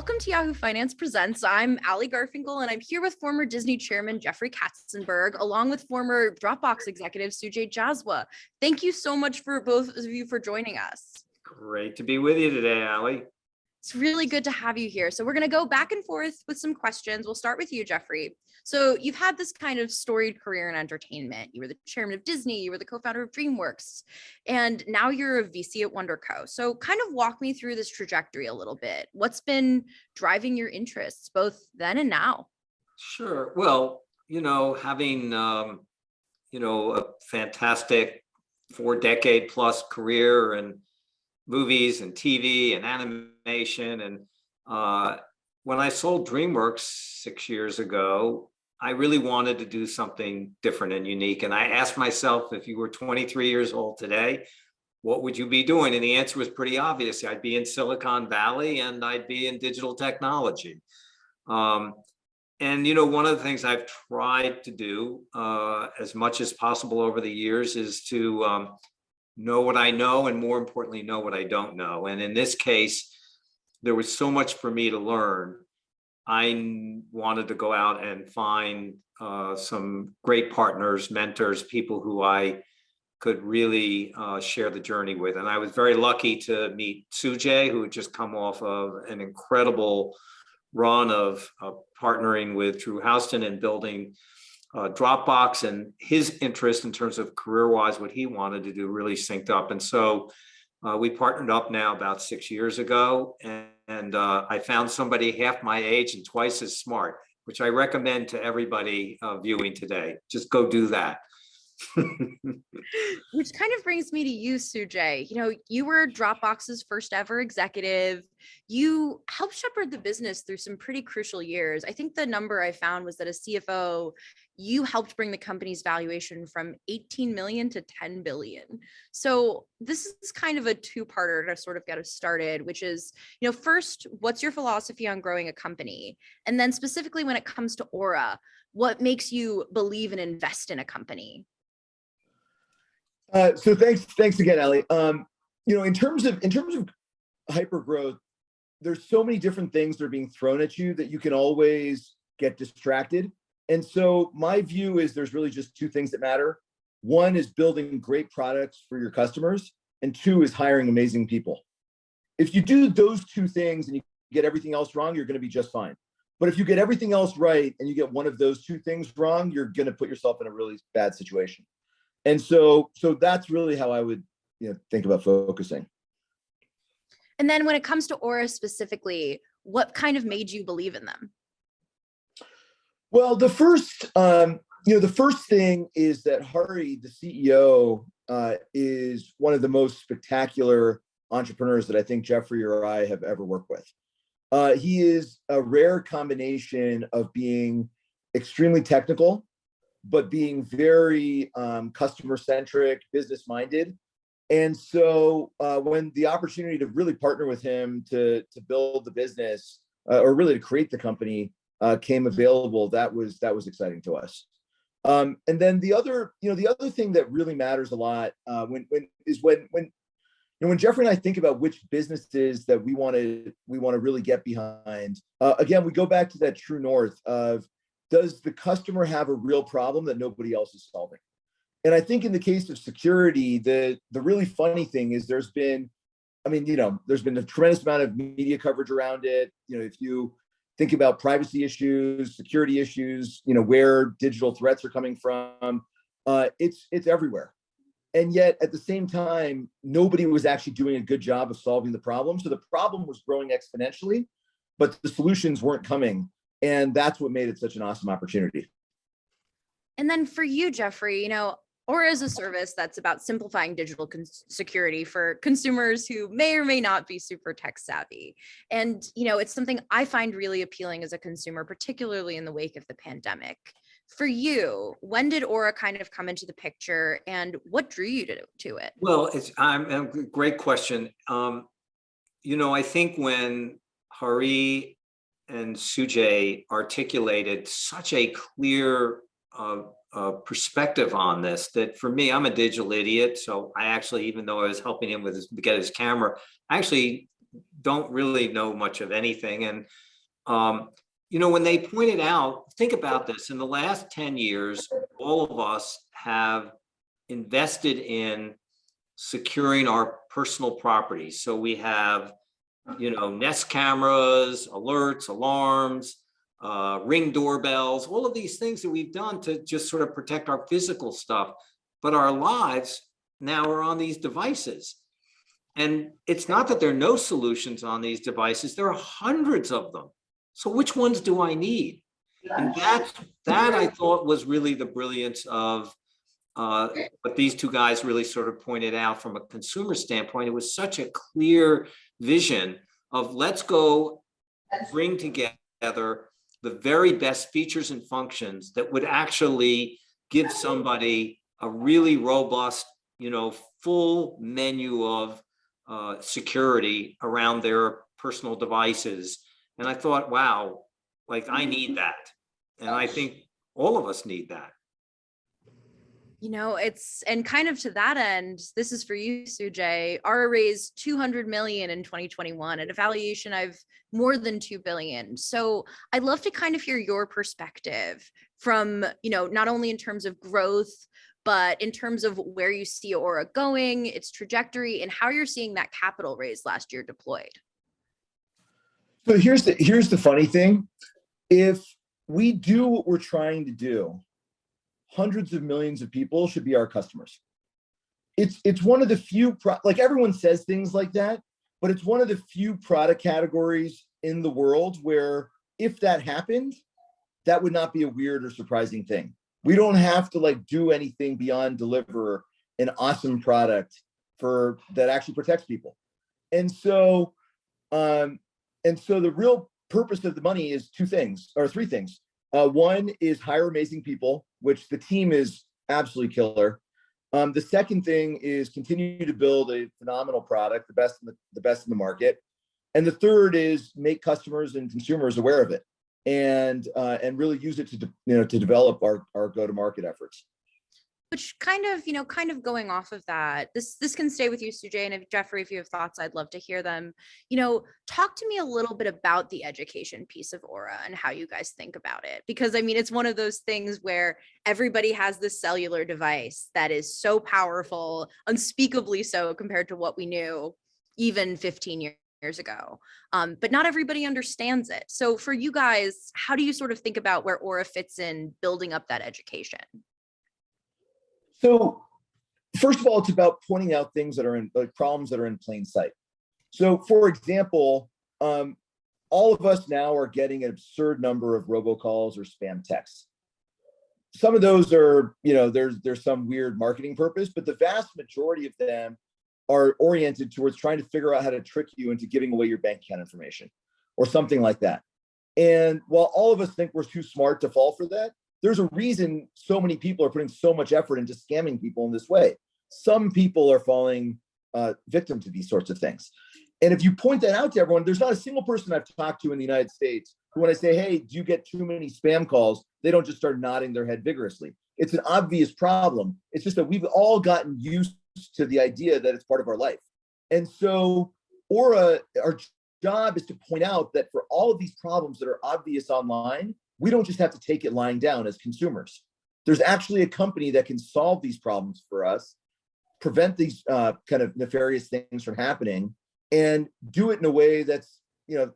Welcome to Yahoo Finance Presents. I'm Garfinkle, and I'm here with former Disney chairman Jeffrey Katzenberg, along with former Dropbox executive Sujay Jaswa. Thank you so much for both of you for joining us. Great to be with you today, Ali. It's really good to have you here. So we're going to go back and forth with some questions. We'll start with you, Jeffrey. So you've had this kind of storied career in entertainment. You were the chairman of Disney, you were the co-founder of DreamWorks, and now you're a VC at Wonderco. So kind of walk me through this trajectory a little bit. What's been driving your interests both then and now? Sure. Well, having, a fantastic 4-decade plus career in movies and TV and animation. And when I sold DreamWorks 6 years ago, I really wanted to do something different and unique. And I asked myself, if you were 23 years old today, what would you be doing? And the answer was pretty obvious. I'd be in Silicon Valley and I'd be in digital technology. And, one of the things I've tried to do as much as possible over the years is to know what I know, and more importantly, know what I don't know. And in this case, there was so much for me to learn. I wanted to go out and find some great partners, mentors, people who I could really share the journey with. And I was very lucky to meet Sujay, who had just come off of an incredible run of partnering with Drew Houston and building Dropbox, and his interest in terms of career-wise, what he wanted to do really synced up. And so we partnered up now about 6 years ago, and I found somebody half my age and twice as smart, which I recommend to everybody viewing today. Just go do that. Which kind of brings me to you, Sujay. You were Dropbox's first ever executive. You helped shepherd the business through some pretty crucial years. I think the number I found was that as CFO, you helped bring the company's valuation from 18 million to 10 billion. So this is kind of a two-parter to sort of get us started, which is, first, what's your philosophy on growing a company? And then specifically when it comes to Aura, what makes you believe and invest in a company? So thanks again, Ali. In terms of hyper growth, there's so many different things that are being thrown at you that you can always get distracted. And so my view is there's really just two things that matter. One is building great products for your customers, and two is hiring amazing people. If you do those two things and you get everything else wrong, you're going to be just fine. But if you get everything else right and you get one of those two things wrong, you're going to put yourself in a really bad situation. And so that's really how I would think about focusing. And then when it comes to Aura specifically, what kind of made you believe in them? Well, the first thing is that Hari, the CEO, is one of the most spectacular entrepreneurs that I think Jeffrey or I have ever worked with. He is a rare combination of being extremely technical, but being very customer-centric, business-minded. And so when the opportunity to really partner with him to build the business or really to create the company came available, that was exciting to us. And then the other thing that really matters a lot when Jeffrey and I think about which businesses that we want to really get behind, again, we go back to that true north of, does the customer have a real problem that nobody else is solving? And I think in the case of security, the really funny thing is there's been a tremendous amount of media coverage around it. If you think about privacy issues, security issues, where digital threats are coming from, it's everywhere. And yet at the same time, nobody was actually doing a good job of solving the problem. So the problem was growing exponentially, but the solutions weren't coming. And that's what made it such an awesome opportunity. And then for you, Jeffrey, Aura is a service that's about simplifying digital security for consumers who may or may not be super tech savvy. And, it's something I find really appealing as a consumer, particularly in the wake of the pandemic. For you, when did Aura kind of come into the picture, and what drew you to it? Well, it's a great question. I think when Hari and Sujay articulated such a clear perspective on this, that for me, I'm a digital idiot. So I actually, even though I was helping him get his camera, I actually don't really know much of anything. And, when they pointed out, think about this, in the last 10 years, all of us have invested in securing our personal property. So we have, Nest cameras, alerts, alarms, Ring doorbells, all of these things that we've done to just sort of protect our physical stuff. But our lives now are on these devices. And it's not that there are no solutions on these devices, there are hundreds of them. So which ones do I need? And that I thought was really the brilliance of what these two guys really sort of pointed out from a consumer standpoint. It was such a clear vision of let's go bring together the very best features and functions that would actually give somebody a really robust, full menu of security around their personal devices. And I thought, wow, like I need that. And I think all of us need that. And kind of to that end, this is for you, Sujay. Aura raised $200 million in 2021 at a valuation of more than $2 billion. So I'd love to kind of hear your perspective from, not only in terms of growth, but in terms of where you see Aura going, its trajectory, and how you're seeing that capital raised last year deployed. So here's the funny thing. If we do what we're trying to do, hundreds of millions of people should be our customers. It's one of the few, like everyone says things like that, but it's one of the few product categories in the world where if that happened, that would not be a weird or surprising thing. We don't have to do anything beyond deliver an awesome product that actually protects people. And so the real purpose of the money is three things. One is hire amazing people, which the team is absolutely killer. The second thing is continue to build a phenomenal product, the best in the market. And the third is make customers and consumers aware of it and really use it to develop our go-to-market efforts. Which kind of going off of that, this can stay with you, Sujay, and if Jeffrey, if you have thoughts, I'd love to hear them. Talk to me a little bit about the education piece of Aura and how you guys think about it, because it's one of those things where everybody has this cellular device that is so powerful, unspeakably so compared to what we knew even 15 years ago. But not everybody understands it. So for you guys, how do you sort of think about where Aura fits in building up that education? So first of all, it's about pointing out things that are problems that are in plain sight. So for example, all of us now are getting an absurd number of robocalls or spam texts. Some of those are, there's some weird marketing purpose, but the vast majority of them are oriented towards trying to figure out how to trick you into giving away your bank account information or something like that. And while all of us think we're too smart to fall for that, there's a reason so many people are putting so much effort into scamming people in this way. Some people are falling victim to these sorts of things. And if you point that out to everyone, there's not a single person I've talked to in the United States who, when I say, hey, do you get too many spam calls? They don't just start nodding their head vigorously. It's an obvious problem. It's just that we've all gotten used to the idea that it's part of our life. And so Aura, our job is to point out that for all of these problems that are obvious online, we don't just have to take it lying down as consumers. There's actually a company that can solve these problems for us, prevent these kind of nefarious things from happening, and do it in a way that's,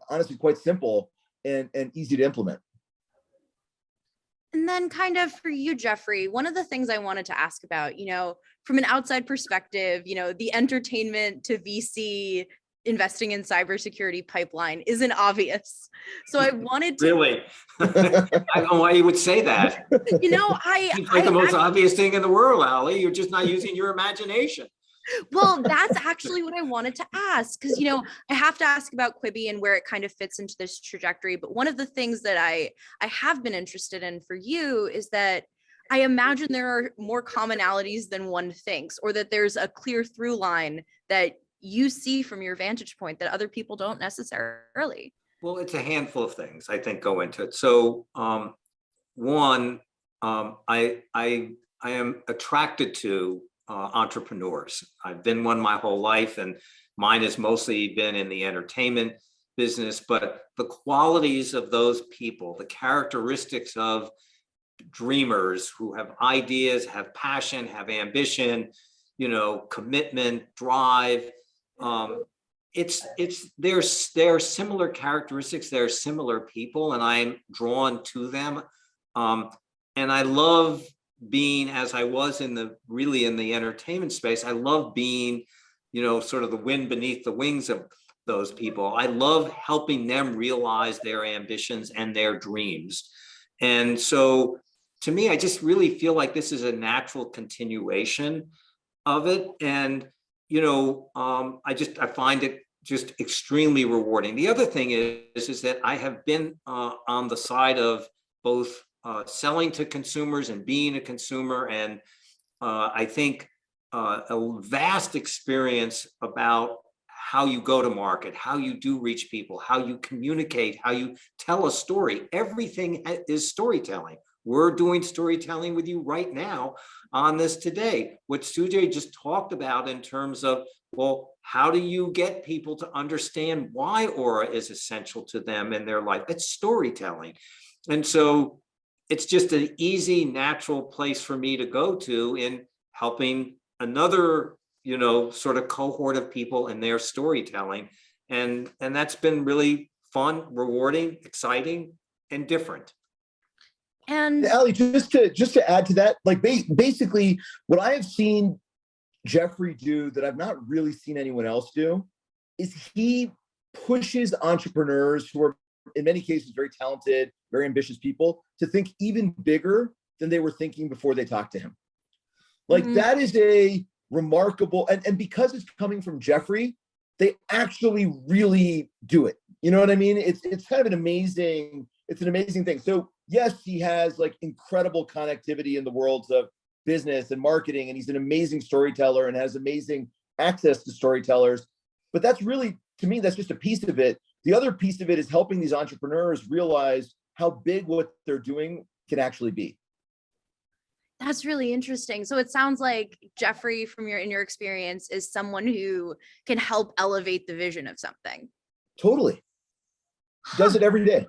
honestly quite simple and easy to implement. And then kind of for you, Jeffrey, one of the things I wanted to ask about, from an outside perspective, the entertainment to VC investing in cybersecurity pipeline isn't obvious. So I wanted to really, I don't know why you would say that. It's like the most obvious thing in the world, Ali. You're just not using your imagination. Well, that's actually what I wanted to ask, because I have to ask about Quibi and where it kind of fits into this trajectory. But one of the things that I have been interested in for you is that I imagine there are more commonalities than one thinks, or that there's a clear through line that you see from your vantage point that other people don't necessarily. Well, it's a handful of things I think go into it. So one, I am attracted to entrepreneurs. I've been one my whole life, and Mine has mostly been in the entertainment business, but the qualities of those people, the characteristics of dreamers who have ideas, have passion, have ambition, commitment, drive. They're similar characteristics, they're similar people, and I'm drawn to them. And I love being, as I was in the entertainment space, I love being, sort of the wind beneath the wings of those people. I love helping them realize their ambitions and their dreams. And so to me, I just really feel like this is a natural continuation of it. And, I find it just extremely rewarding. The other thing is that I have been on the side of both selling to consumers and being a consumer. And I think a vast experience about how you go to market, how you do reach people, how you communicate, how you tell a story. Everything is storytelling. We're doing storytelling with you right now on this today. What Sujay just talked about in terms of, well, how do you get people to understand why Aura is essential to them in their life? It's storytelling. And so it's just an easy, natural place for me to go to in helping another, sort of cohort of people in their storytelling. And that's been really fun, rewarding, exciting, and different. And Ali, just to add to that, like basically what I have seen Jeffrey do that I've not really seen anyone else do is he pushes entrepreneurs who are in many cases very talented, very ambitious people to think even bigger than they were thinking before they talked to him. Like that is a remarkable, and because it's coming from Jeffrey, they actually really do it. You know what I mean? It's kind of an amazing thing. So yes, he has like incredible connectivity in the worlds of business and marketing, and he's an amazing storyteller and has amazing access to storytellers. But that's really, to me, that's just a piece of it. The other piece of it is helping these entrepreneurs realize how big what they're doing can actually be. that's really interesting. So it sounds like Jeffrey, in your experience, is someone who can help elevate the vision of something. Totally. Does it every day.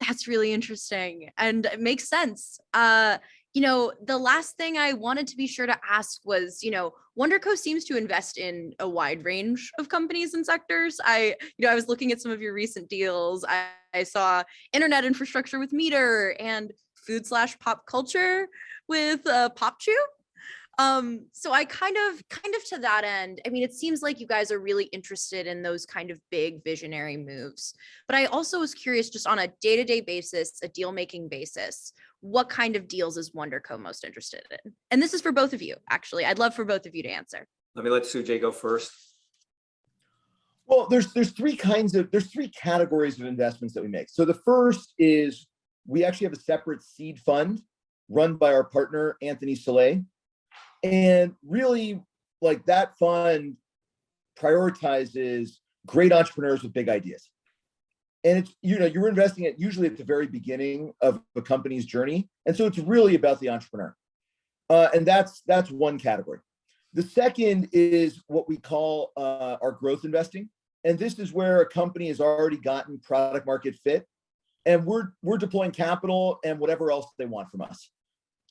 That's really interesting. And it makes sense. The last thing I wanted to be sure to ask was, WndrCo seems to invest in a wide range of companies and sectors. I was looking at some of your recent deals. I saw internet infrastructure with Meter and food/pop culture with PopChew. So I kind of to that end, I mean, it seems like you guys are really interested in those kind of big visionary moves, but I also was curious, just on a day-to-day basis, a deal-making basis, what kind of deals is WndrCo most interested in? And this is for both of you, actually. I'd love for both of you to answer. Let me let Sujay go first. Well, there's three categories of investments that we make. So the first is we actually have a separate seed fund run by our partner, Anthony Soleil. And really, like, that fund prioritizes great entrepreneurs with big ideas. And it's, you're investing it usually at the very beginning of a company's journey. And so it's really about the entrepreneur. And that's one category. The second is what we call our growth investing. And this is where a company has already gotten product market fit, and we're deploying capital and whatever else they want from us.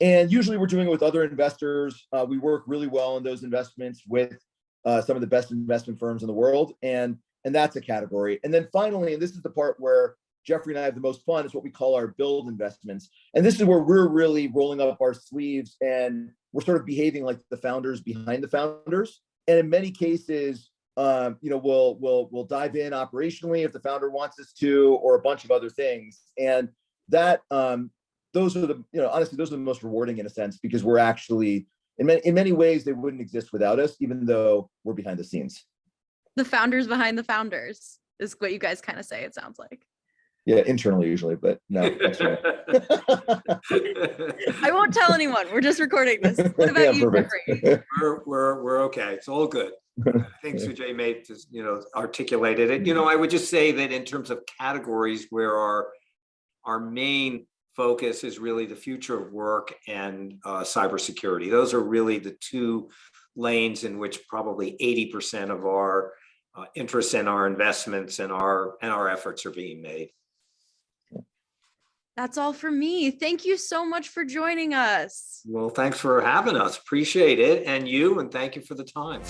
And usually we're doing it with other investors. We work really well in those investments with some of the best investment firms in the world. And that's a category. And then finally, and this is the part where Jeffrey and I have the most fun, is what we call our build investments. And this is where we're really rolling up our sleeves and we're sort of behaving like the founders behind the founders. And in many cases, we'll dive in operationally if the founder wants us to, or a bunch of other things. And that, those are the, honestly, those are the most rewarding in a sense, because we're actually, in many ways, they wouldn't exist without us, even though we're behind the scenes. The founders behind the founders is what you guys kind of say, it sounds like. Yeah, internally usually, but no, that's right. I won't tell anyone. We're just recording this. What about you, Jeffrey? We're okay. It's all good. I think Sujay made this, articulated it. I would just say that in terms of categories where our main focus is really the future of work and cybersecurity. Those are really the two lanes in which probably 80% of our interest in our investments and our efforts are being made. That's all for me. Thank you so much for joining us. Well, thanks for having us. Appreciate it. And thank you for the time.